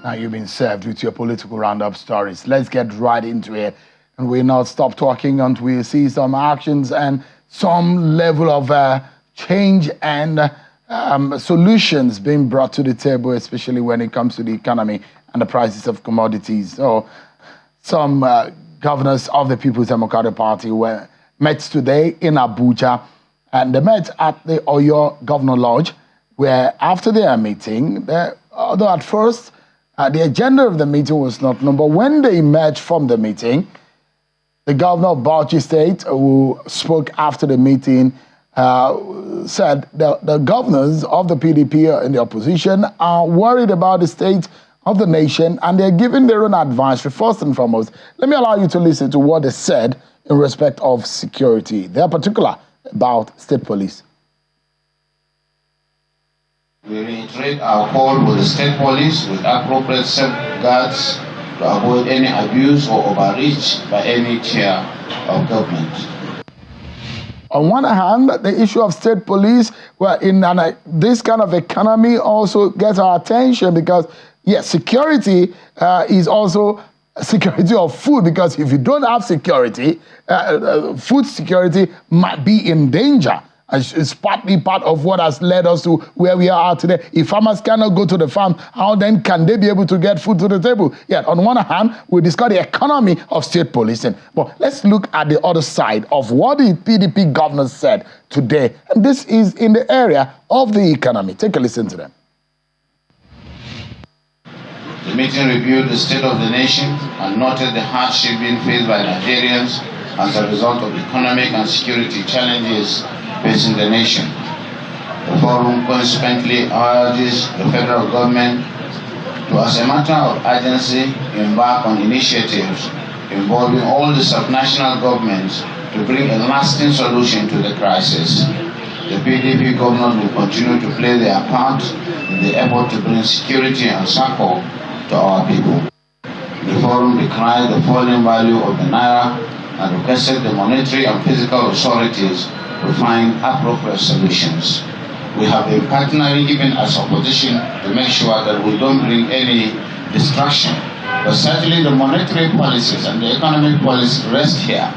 Now you've been served with your political roundup stories. Let's get right into it. And we'll not stop talking until we see some actions and some level of change and solutions being brought to the table, especially when it comes to the economy and the prices of commodities. So some governors of the People's Democratic Party met today in Abuja, and they met at the Oyo Governor Lodge, where after their meeting, although at first the agenda of the meeting was not known, but when they emerged from the meeting, the governor of Bauchi State, who spoke after the meeting, said the governors of the PDP in the opposition are worried about the state of the nation, and they're giving their own advice. First and foremost, let me allow you to listen to what they said in respect of security. They are particular about state police. We reiterate our call with the state police with appropriate safeguards to avoid any abuse or overreach by any tier of government. On one hand, the issue of state police, well, in this kind of economy also gets our attention because, yes, security is also security of food, because if you don't have security, food security might be in danger. It's partly part of what has led us to where we are today. If farmers cannot go to the farm, how then can they be able to get food to the table? Yet, on one hand, we discuss the economy of state policing. But let's look at the other side of what the PDP governors said today. And this is in the area of the economy. Take a listen to them. The meeting reviewed the state of the nation and noted the hardship being faced by Nigerians as a result of economic and security challenges facing the nation. The forum consequently urges the federal government to, as a matter of urgency, embark on initiatives involving all the subnational governments to bring a lasting solution to the crisis. The PDP governors will continue to play their part in the effort to bring security and support to our people. The forum decried the falling value of the naira and requested the monetary and fiscal authorities to find appropriate solutions. We have been partnering even as opposition to make sure that we don't bring any distraction. But certainly the monetary policies and the economic policies rest here.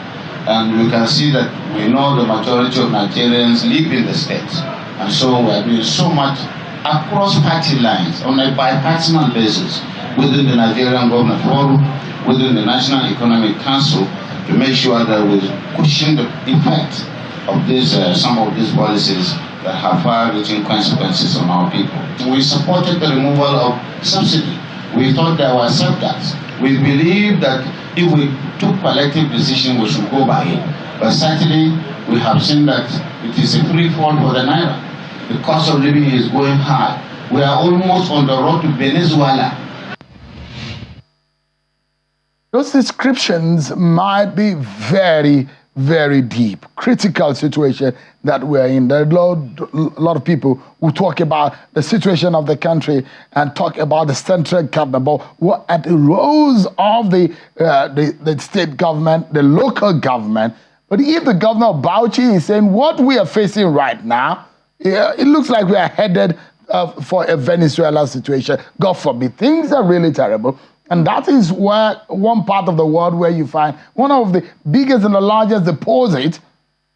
And we can see that we know the majority of Nigerians live in the states. And so we are doing so much across party lines on a bipartisan basis within the Nigerian Government Forum, within the National Economic Council, to make sure that we cushion the effect of some of these policies that have far-reaching consequences on our people. We supported the removal of subsidy. We thought there were safeguards. We believe that if we took collective decision, we should go by it. But certainly, we have seen that it is a free fall for the naira. The cost of living is going high. We are almost on the road to Venezuela. Those descriptions might be very, very deep, critical situation that we're in. There are a lot of people who talk about the situation of the country and talk about the central government, but what at the roles of the state government, the local government. But if the governor of Bauchi is saying what we are facing right now, it looks like we are headed for a Venezuela situation. God forbid, things are really terrible. And that is where one part of the world where you find one of the biggest and the largest deposit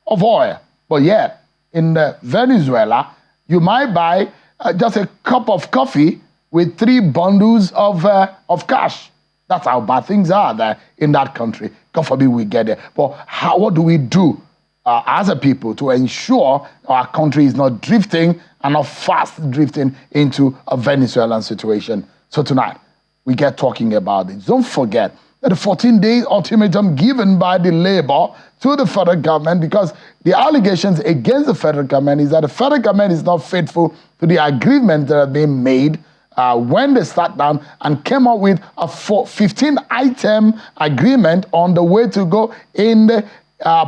of oil. But yet, in Venezuela, you might buy just a cup of coffee with 3 bundles of cash. That's how bad things are there in that country. God forbid we get there. But what do we do as a people to ensure our country is not drifting and not fast drifting into a Venezuelan situation? So tonight, we get talking about it. Don't forget that the 14-day ultimatum given by the Labour to the federal government, because the allegations against the federal government is that the federal government is not faithful to the agreement that have been made when they sat down and came up with a 15-item agreement on the way to go in the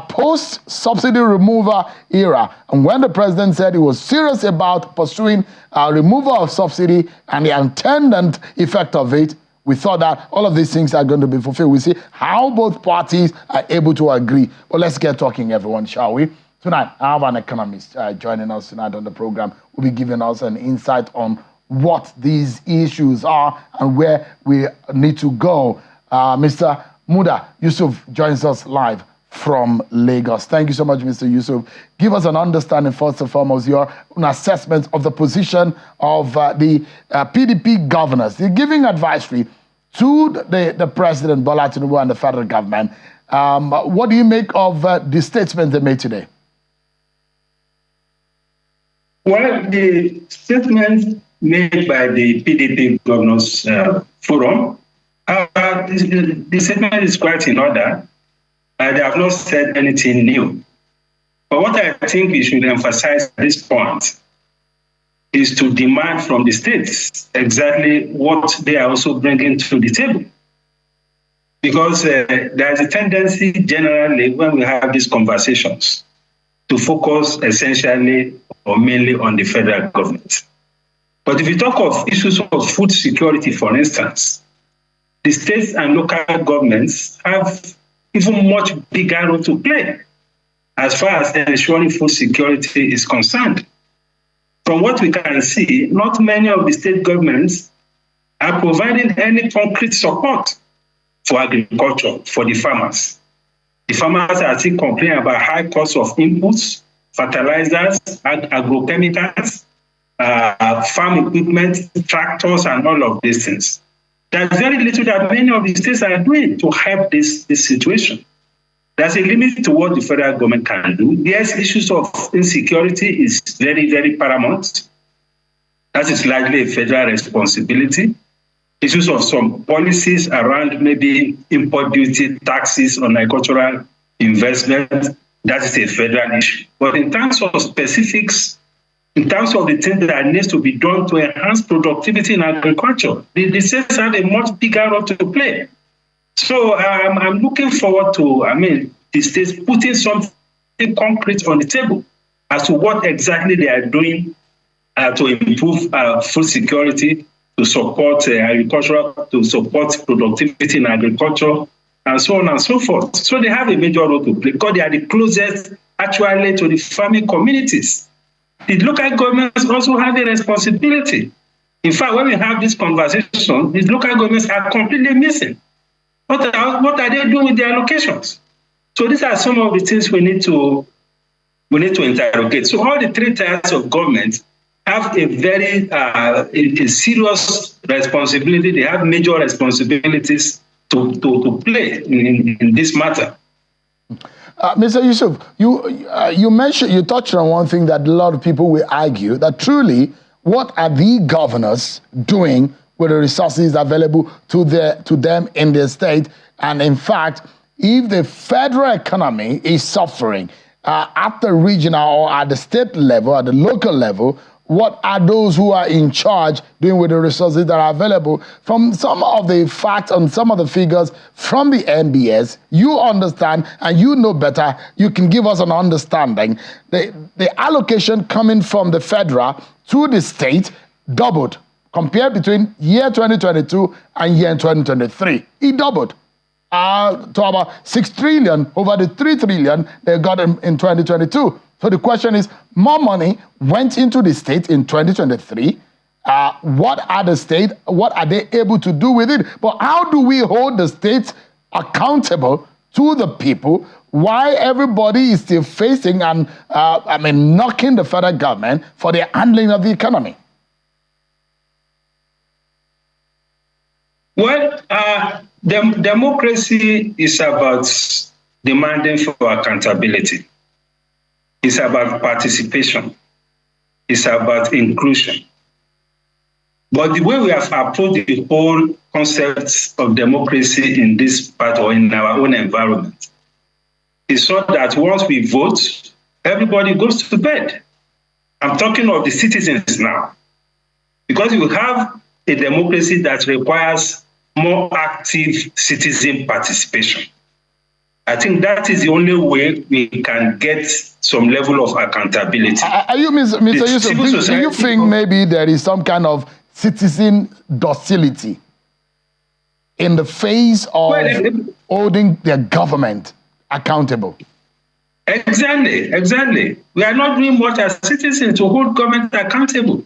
post-subsidy removal era. And when the president said he was serious about pursuing removal of subsidy and the attendant effect of it, we thought that all of these things are going to be fulfilled. We see how both parties are able to agree. Well, let's get talking, everyone, shall we? Tonight, I have an economist joining us tonight on the program. Will be giving us an insight on what these issues are and where we need to go. Mr. Muda Yusuf joins us live from Lagos. Thank you so much, Mr. Yusuf. Give us an understanding, first and foremost, your assessment of the position of the PDP governors. They're giving advisory to the President, Bola Tinubu, and the federal government. What do you make of the statement they made today? Well, the statement made by the PDP Governors Forum, the statement is quite in order. They have not said anything new. But what I think we should emphasize at this point is to demand from the states exactly what they are also bringing to the table. Because there is a tendency generally when we have these conversations to focus essentially or mainly on the federal government. But if you talk of issues of food security, for instance, the states and local governments have even much bigger role to play as far as ensuring food security is concerned. From what we can see, not many of the state governments are providing any concrete support for agriculture, for the farmers. The farmers are still complaining about high costs of inputs, fertilizers, agrochemicals, farm equipment, tractors, and all of these things. There's very little that many of the states are doing to help this situation. There's a limit to what the federal government can do. Yes, issues of insecurity is very, very paramount. That is largely a federal responsibility. Issues of some policies around maybe import duty, taxes on agricultural investment, that is a federal issue. But in terms of specifics, in terms of the things that needs to be done to enhance productivity in agriculture, the states have a much bigger role to play. So I'm looking forward to, the states putting something concrete on the table as to what exactly they are doing to improve food security, to support agriculture, to support productivity in agriculture, and so on and so forth. So they have a major role to play because they are the closest actually to the farming communities. The local governments also have a responsibility. In fact, when we have this conversation, these local governments are completely missing. What are they doing with their allocations? So these are some of the things we need to interrogate. So all the three tiers of government have a very a serious responsibility. They have major responsibilities to play in this matter. Mr. Yusuf, you touched on one thing that a lot of people will argue, that truly, what are the governors doing with the resources available to them in their state? And in fact, if the federal economy is suffering at the regional or at the state level, at the local level, what are those who are in charge doing with the resources that are available? From some of the facts and some of the figures from the NBS, you understand and you know better, you can give us an understanding. The allocation coming from the federal to the state doubled compared between year 2022 and year 2023. It doubled to about 6 trillion over the 3 trillion they got in 2022. So the question is, more money went into the state in 2023. What are they able to do with it? But how do we hold the states accountable to the people while everybody is still facing and knocking the federal government for the handling of the economy? Well, democracy is about demanding for accountability. It's about participation. It's about inclusion. But the way we have approached the whole concept of democracy in this part or in our own environment is so that once we vote, everybody goes to bed. I'm talking of the citizens now. Because you have a democracy that requires more active citizen participation. I think that is the only way we can get some level of accountability. Are you, Mr. Yusuf, do you think maybe there is some kind of citizen docility in the face of holding their government accountable? Exactly. We are not doing much as citizens to hold government accountable.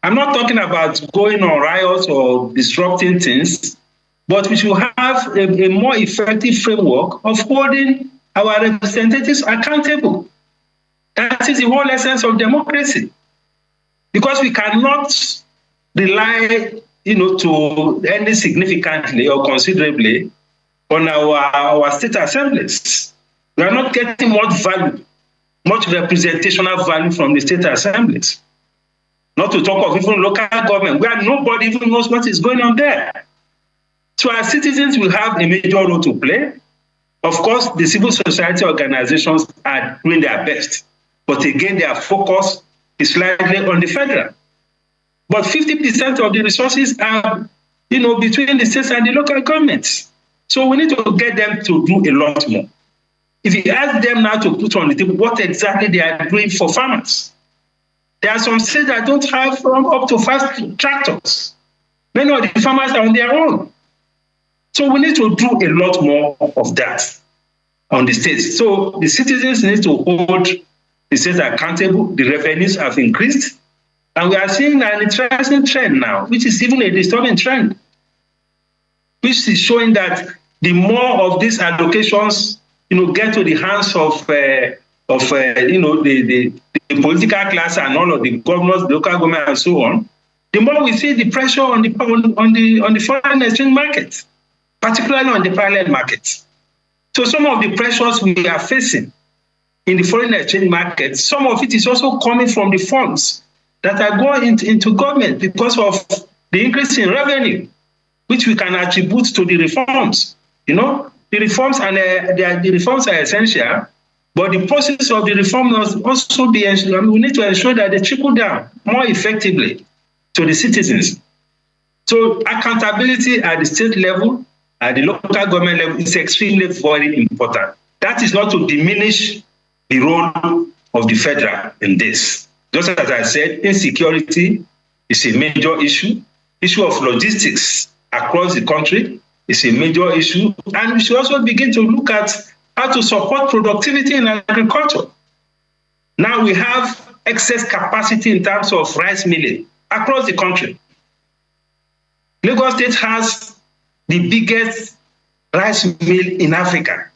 I'm not talking about going on riots or disrupting things, but we should have a more effective framework of holding our representatives accountable. That is the whole essence of democracy. Because we cannot rely, to any significantly or considerably on our state assemblies. We are not getting much value, much representational value from the state assemblies. Not to talk of even local government, where nobody even knows what is going on there. So our citizens will have a major role to play. Of course, the civil society organizations are doing their best. But again, their focus is slightly on the federal. But 50% of the resources are, between the states and the local governments. So we need to get them to do a lot more. If you ask them now to put on the table what exactly they are doing for farmers, there are some states that don't have up to 5 tractors. Many of the farmers are on their own. So we need to do a lot more of that on the states. So the citizens need to hold the states accountable. The revenues have increased. And we are seeing an interesting trend now, which is even a disturbing trend, which is showing that the more of these allocations, get to the hands of the political class and all of the governors, the local government, and so on, the more we see the pressure on the foreign exchange market, particularly on the parallel market. So some of the pressures we are facing in the foreign exchange market, some of it is also coming from the funds that are going into government because of the increase in revenue, which we can attribute to the reforms. The reforms the reforms are essential, but the process of the reform must also be ensured. We need to ensure that they trickle down more effectively to the citizens. So accountability at the state level, at the local government level, is extremely very important. That is not to diminish the role of the federal in this. Just as I said, insecurity is a major issue. Issue of logistics across the country is a major issue. And we should also begin to look at how to support productivity in agriculture. Now we have excess capacity in terms of rice milling across the country. Lagos State has the biggest rice mill in Africa.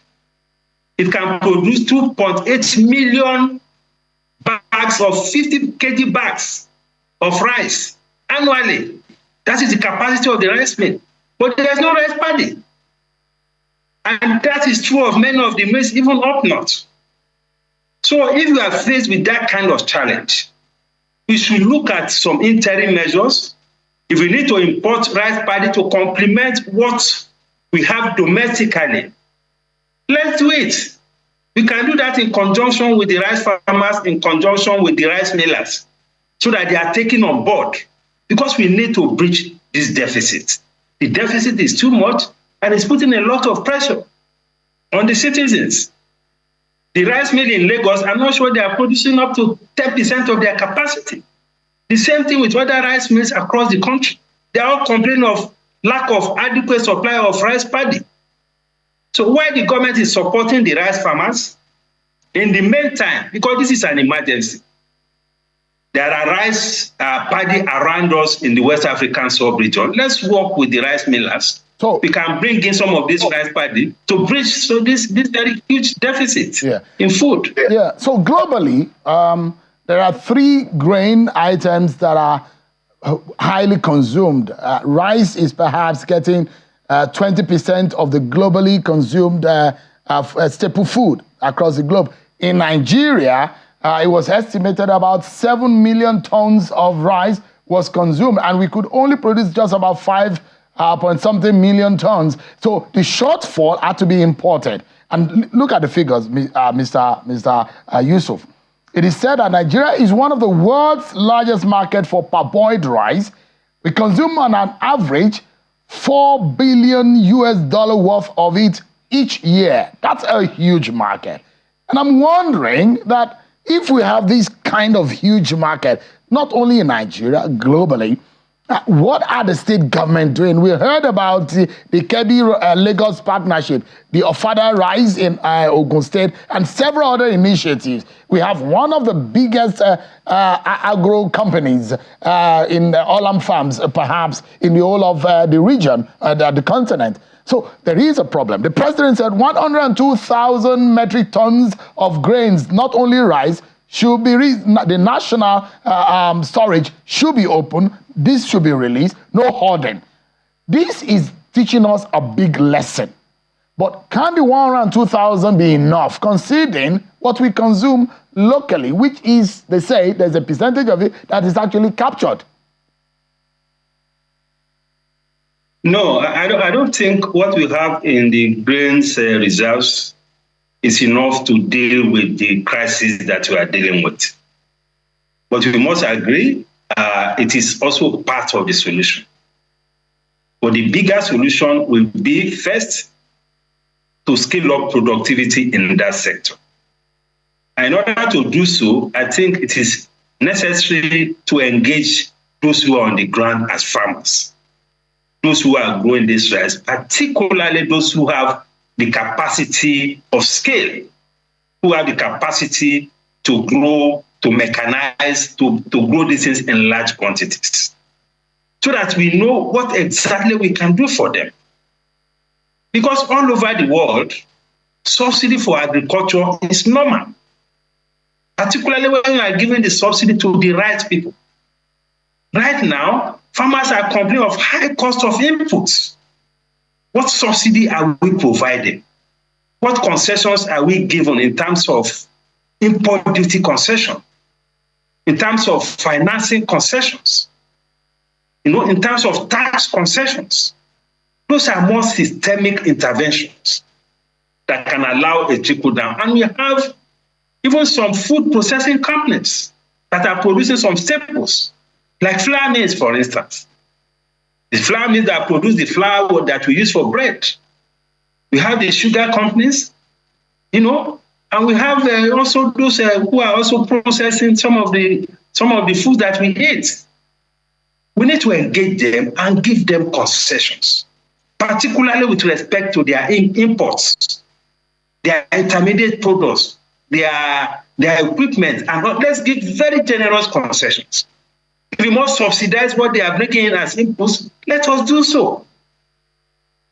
It can produce 2.8 million bags of 50 kg bags of rice annually. That is the capacity of the rice mill. But there's no rice paddy. And that is true of many of the mills, even up north. So if we are faced with that kind of challenge, we should look at some interim measures. If we need to import rice paddy to complement what we have domestically, let's do it. We can do that in conjunction with the rice farmers, in conjunction with the rice millers, so that they are taken on board, because we need to bridge this deficit. The deficit is too much, and it's putting a lot of pressure on the citizens. The rice mill in Lagos, I'm not sure they are producing up to 10% of their capacity. The same thing with other rice mills across the country. They are all complaining of lack of adequate supply of rice paddy. So while the government is supporting the rice farmers, in the meantime, because this is an emergency, there are rice paddy around us in the West African sub-region. Let's work with the rice millers. So we can bring in some of this rice paddy to bridge this very huge deficit in food. Yeah. So globally, there are 3 grain items that are highly consumed. Rice is perhaps getting 20% of the globally consumed staple food across the globe. In Nigeria, it was estimated about 7 million tons of rice was consumed, and we could only produce just about 5.something million tons. So the shortfall had to be imported. And look at the figures, Mr. Yusuf. It is said that Nigeria is one of the world's largest market for parboiled rice. We consume on an average $4 billion worth of it each year. That's a huge market. And I'm wondering that if we have this kind of huge market, not only in Nigeria, globally, What are the state government doing? We heard about the Kebbi-Lagos partnership, the Ofada Rise in Ogun State, and several other initiatives. We have one of the biggest agro companies in Olam farms, perhaps in the whole of the region, the continent. So there is a problem. The president said 102,000 metric tons of grains, not only rice, should be the national storage should be open. This should be released. No hoarding. This is teaching us a big lesson. But can the 102,000 be enough, considering what we consume locally, which is, they say, there's a percentage of it that is actually captured? No, I don't think what we have in the grains reserves is enough to deal with the crisis that we are dealing with. But we must agree, it is also part of the solution. But the bigger solution will be, first, to scale up productivity in that sector. And in order to do so, I think it is necessary to engage those who are on the ground as farmers, those who are growing this rice, particularly those who have the capacity of scale, who have the capacity to grow, to mechanize, to grow these things in large quantities, so that we know what exactly we can do for them. Because all over the world, subsidy for agriculture is normal, particularly when you are giving the subsidy to the right people. Right now, farmers are complaining of high cost of inputs. What subsidy are we providing? What concessions are we given in terms of import duty concession, in terms of financing concessions, in terms of tax concessions? Those are more systemic interventions that can allow a trickle down. And we have even some food processing companies that are producing some staples, like flour mills, for instance. The flour mills that produce the flour that we use for bread. We have the sugar companies, and we have also those who are also processing some of the foods that we eat. We need to engage them and give them concessions, particularly with respect to their imports, their intermediate products, their equipment, and let's give very generous concessions. If we must subsidize what they are bringing in as inputs, let us do so.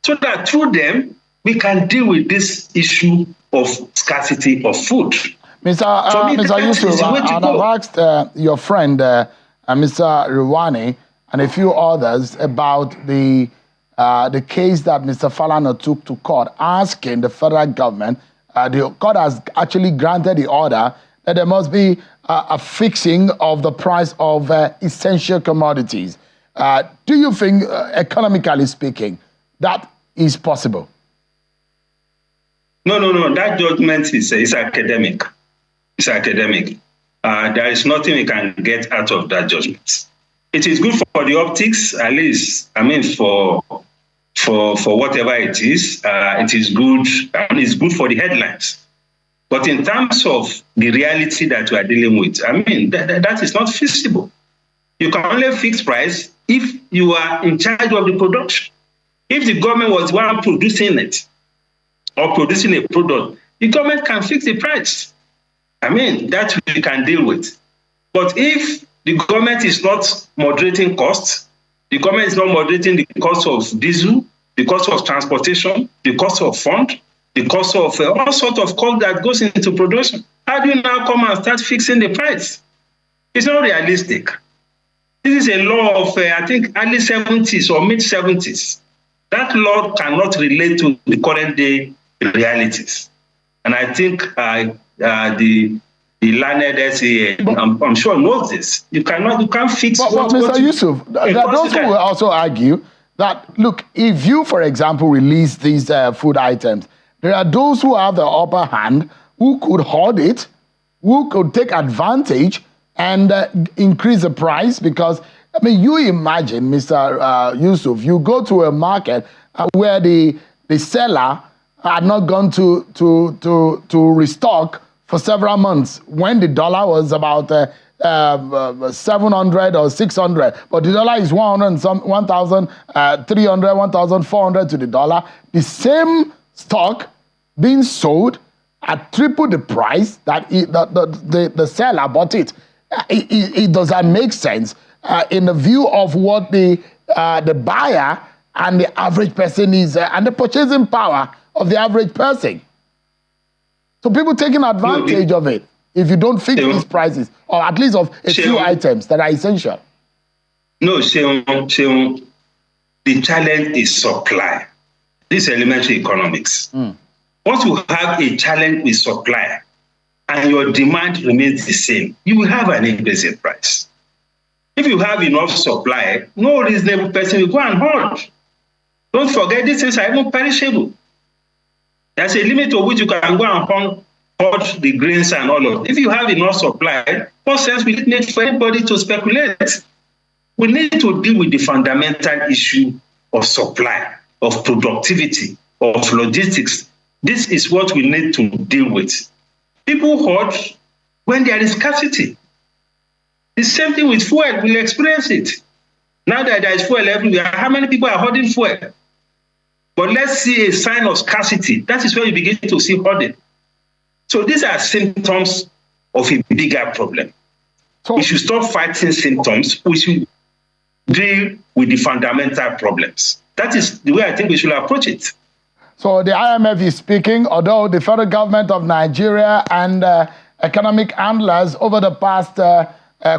So that through them, we can deal with this issue of scarcity of food. Mr. Yusuf, and I've asked your friend, Mr. Ruwani, and a few others about the case that Mr. Falana took to court, asking the federal government, the court has actually granted the order that there must be a fixing of the price of essential commodities. Do you think, economically speaking, that is possible? No. That judgment is academic. It's academic. There is nothing we can get out of that judgment. It is good for the optics, at least. For whatever it is good. It's good for the headlines. But in terms of the reality that we are dealing with, that is not feasible. You can only fix price if you are in charge of the production. If the government was the one producing it or producing a product, the government can fix the price. That we can deal with. But if the government is not moderating costs, the government is not moderating the cost of diesel, the cost of transportation, the cost of fund, the cost of all sorts of cost that goes into production, how do you now come and start fixing the price? It's not realistic. This is a law of, I think, early 70s or mid-70s. That law cannot relate to the current day realities. And I think the learned SEA, I'm sure knows this. You can't fix. But Mr. Yusuf, there are those who will also argue that, look, if you, for example, release these food items, there are those who have the upper hand, who could hoard it, who could take advantage and increase the price. Because, you imagine, Mr. Yusuf, you go to a market where the seller had not gone to restock for several months when the dollar was about 700 or 600, but the dollar is 100 and some 1,300, 1,400 to the dollar. The same stock being sold at triple the price that the seller bought it. It doesn't make sense in the view of what the buyer and the average person is, and the purchasing power of the average person. So people taking advantage of it if you don't fix these prices, or at least of a few items that are essential. No, Seun, the challenge is supply. This is elementary economics. Once you have a challenge with supply and your demand remains the same, you will have an increase in price. If you have enough supply, no reasonable person will go and hoard. Don't forget, these things are even perishable. There's a limit to which you can go and hoard the grains and all of it. If you have enough supply, what sense will it make for anybody to speculate? We need to deal with the fundamental issue of supply, of productivity, of logistics. This is what we need to deal with. People hoard when there is scarcity. The same thing with fuel, we'll experience it. Now that there is fuel everywhere, how many people are hoarding fuel? But let's see a sign of scarcity. That is where you begin to see hoarding. So these are symptoms of a bigger problem. So we should stop fighting symptoms. We should deal with the fundamental problems. That is the way I think we should approach it. So the IMF is speaking, although the federal government of Nigeria and economic handlers over the past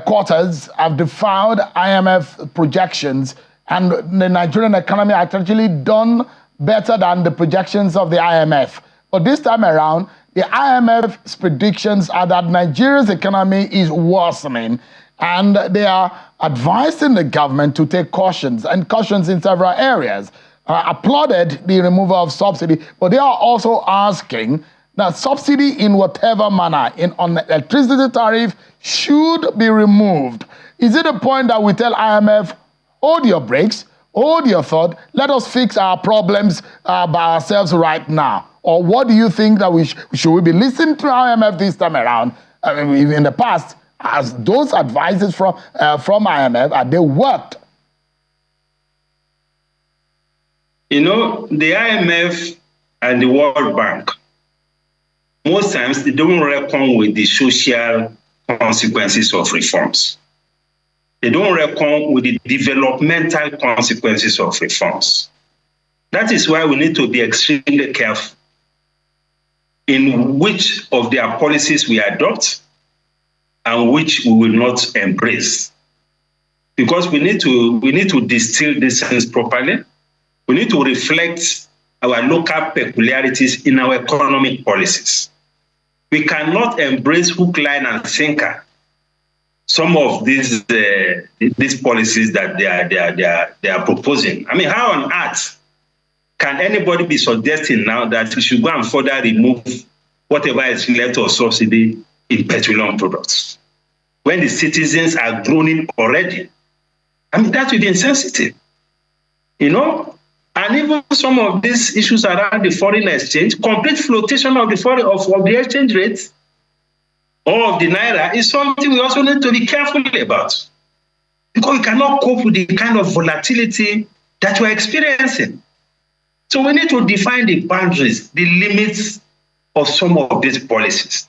quarters have defied IMF projections, and the Nigerian economy has actually done better than the projections of the IMF. But this time around, the IMF's predictions are that Nigeria's economy is worsening, and they are advising the government to take cautions in several areas. Applauded the removal of subsidy, but they are also asking that subsidy in whatever manner on electricity tariff should be removed. Is it a point that we tell IMF, hold your brakes, hold your thought, let us fix our problems by ourselves right now? Or what do you think that should we be listening to IMF this time around? In the past, as those advices from IMF, are they worked? You know, the IMF and the World Bank, most times they don't reckon with the social consequences of reforms. They don't reckon with the developmental consequences of reforms. That is why we need to be extremely careful in which of their policies we adopt and which we will not embrace. Because we need to distill these things properly. We need to reflect our local peculiarities in our economic policies. We cannot embrace hook, line, and sinker some of these policies that they are proposing. I mean, how on earth can anybody be suggesting now that we should go and further remove whatever is left of subsidy in petroleum products when the citizens are groaning already? I mean, that would be insensitive, you know? And even some of these issues around the foreign exchange, complete flotation of the exchange rate or of the naira is something we also need to be careful about, because we cannot cope with the kind of volatility that we're experiencing. So we need to define the boundaries, the limits of some of these policies.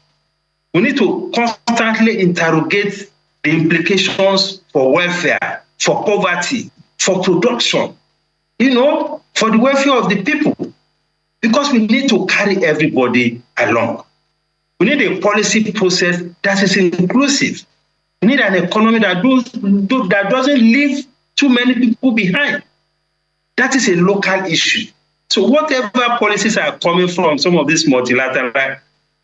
We need to constantly interrogate the implications for welfare, for poverty, for production, you know, for the welfare of the people, because we need to carry everybody along. We need a policy process that is inclusive. We need an economy that doesn't leave too many people behind. That is a local issue. So whatever policies are coming from some of these multilateral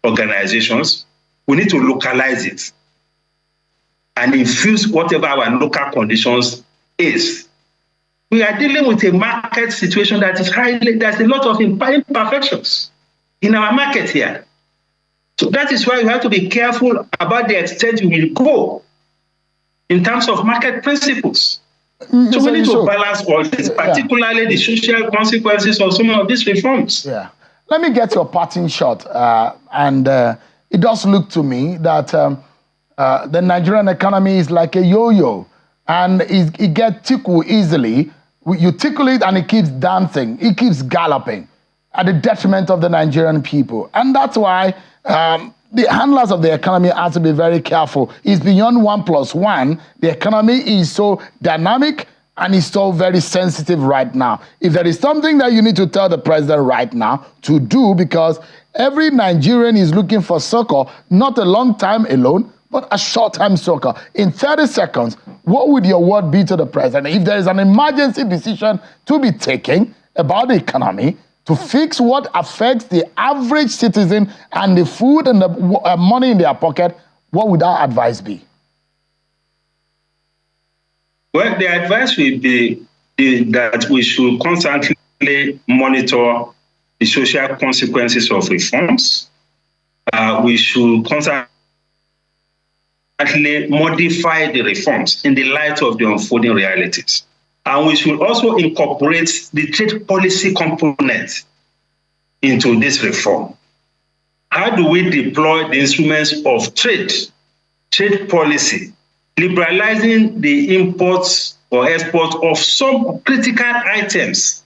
organizations, we need to localize it and infuse whatever our local conditions is. We are dealing with a market situation that is there's a lot of imperfections in our market here. So that is why we have to be careful about the extent we will go in terms of market principles. So we need to balance all this, particularly the social consequences of some of these reforms. Yeah. Let me get your parting shot. It does look to me that The Nigerian economy is like a yo-yo, and it gets tickled easily. You tickle it and it keeps dancing, it keeps galloping at the detriment of the Nigerian people. And that's why the handlers of the economy have to be very careful. It's beyond 1+1. The economy is so dynamic and it's so very sensitive right now. If there is something that you need to tell the president right now to do, because every Nigerian is looking for succor, not a long time alone, but a short-term succor. In 30 seconds, what would your word be to the president if there is an emergency decision to be taken about the economy to fix what affects the average citizen and the food and the money in their pocket? What would our advice be? Well, the advice will be that we should constantly monitor the social consequences of reforms. We should constantly modify the reforms in the light of the unfolding realities. And we should also incorporate the trade policy component into this reform. How do we deploy the instruments of trade policy, liberalizing the imports or exports of some critical items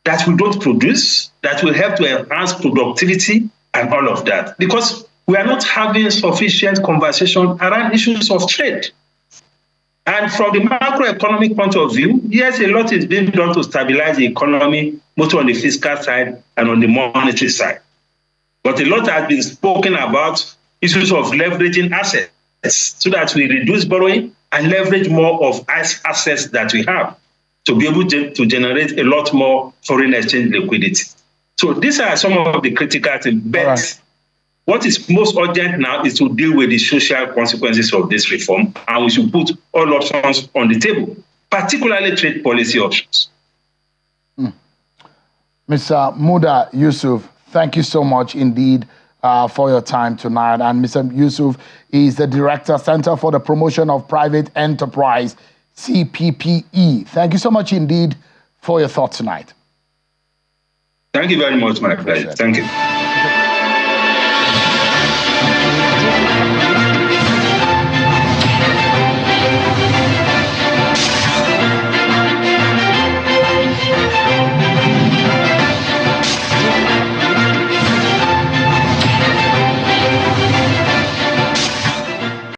that we don't produce, that will help to enhance productivity and all of that? Because we are not having sufficient conversation around issues of trade. And from the macroeconomic point of view, yes, a lot is being done to stabilize the economy, both on the fiscal side and on the monetary side. But a lot has been spoken about issues of leveraging assets so that we reduce borrowing and leverage more of assets that we have to be able to generate a lot more foreign exchange liquidity. So these are some of the critical things. But what is most urgent now is to deal with the social consequences of this reform, and we should put all options on the table, particularly trade policy options. Mr. Muda Yusuf, thank you so much indeed for your time tonight. And Mr. Yusuf is the Director, Center for the Promotion of Private Enterprise, CPPE. Thank you so much indeed for your thoughts tonight. Thank you very much, my pleasure. Thank you.